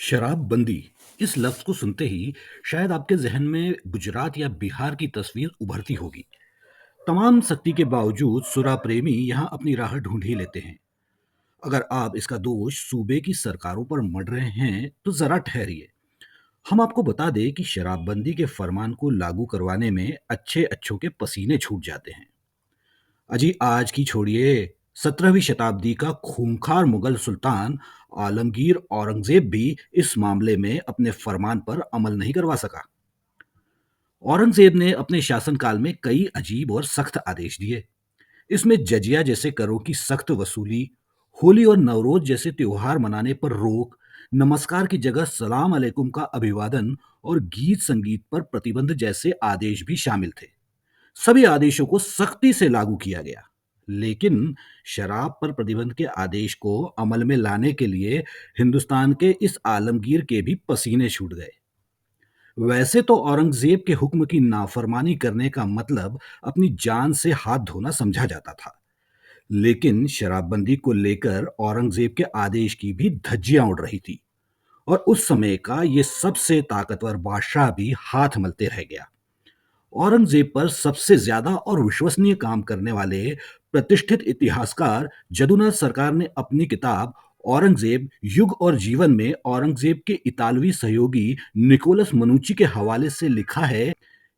शराबबंदी इस लफ्ज को सुनते ही शायद आपके जहन में गुजरात या बिहार की तस्वीर उभरती होगी। तमाम सख्ती के बावजूद सुरा प्रेमी यहाँ अपनी राह ढूंढ ही लेते हैं। अगर आप इसका दोष सूबे की सरकारों पर मढ़ रहे हैं तो जरा ठहरिए। हम आपको बता दें कि शराबबंदी के फरमान को लागू करवाने में अच्छे अच्छों के पसीने छूट जाते हैं। अजी आज की छोड़िए, 17वीं शताब्दी का खूंखार मुगल सुल्तान आलमगीर औरंगजेब भी इस मामले में अपने फरमान पर अमल नहीं करवा सका। औरंगजेब ने अपने शासनकाल में कई अजीब और सख्त आदेश दिए। इसमें जजिया जैसे करों की सख्त वसूली, होली और नवरोज जैसे त्योहार मनाने पर रोक, नमस्कार की जगह सलाम अलैकुम का अभिवादन और गीत संगीत पर प्रतिबंध जैसे आदेश भी शामिल थे। सभी आदेशों को सख्ती से लागू किया गया। लेकिन शराब पर प्रतिबंध के आदेश को अमल में लाने के लिए हिंदुस्तान के इस आलमगीर के भी पसीने छूट गए। वैसे तो औरंगजेब के हुक्म की नाफरमानी करने का मतलब अपनी जान से हाथ धोना समझा जाता था। लेकिन शराबबंदी को लेकर औरंगजेब के आदेश की भी धज्जियां उड़ रही थी और उस समय का ये सबसे ताकतवर बादशाह भी हाथ मलते रह गया। औरंगजेब पर सबसे ज्यादा और विश्वसनीय काम करने वाले प्रतिष्ठित इतिहासकार जदुनाथ सरकार ने अपनी किताब औरंगजेब युग और जीवन में औरंगजेब के इतालवी सहयोगी निकोलस मनुची के हवाले से लिखा है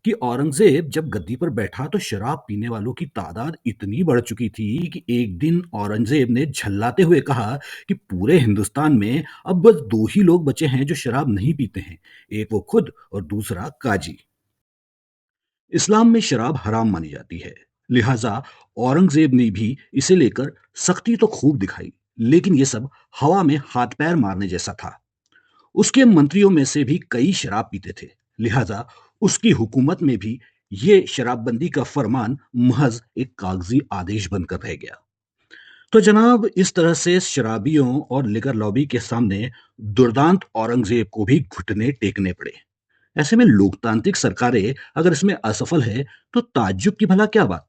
कि औरंगजेब जब गद्दी पर बैठा तो शराब पीने वालों की तादाद इतनी बढ़ चुकी थी कि एक दिन औरंगजेब ने झल्लाते हुए कहा कि पूरे हिंदुस्तान में अब बस दो ही लोग बचे हैं जो शराब नहीं पीते हैं, एक वो खुद और दूसरा काजी। इस्लाम में शराब हराम मानी जाती है, लिहाजा औरंगजेब ने भी इसे लेकर सख्ती तो खूब दिखाई। लेकिन ये सब हवा में हाथ पैर मारने जैसा था। उसके मंत्रियों में से भी कई शराब पीते थे, लिहाजा उसकी हुकूमत में भी ये शराबबंदी का फरमान महज एक कागजी आदेश बनकर रह गया। तो जनाब, इस तरह से शराबियों और लिकर लॉबी के सामने दुर्दांत औरंगजेब को भी घुटने टेकने पड़े। ऐसे में लोकतांत्रिक सरकारें अगर इसमें असफल है तो ताज्जुब की भला क्या बात।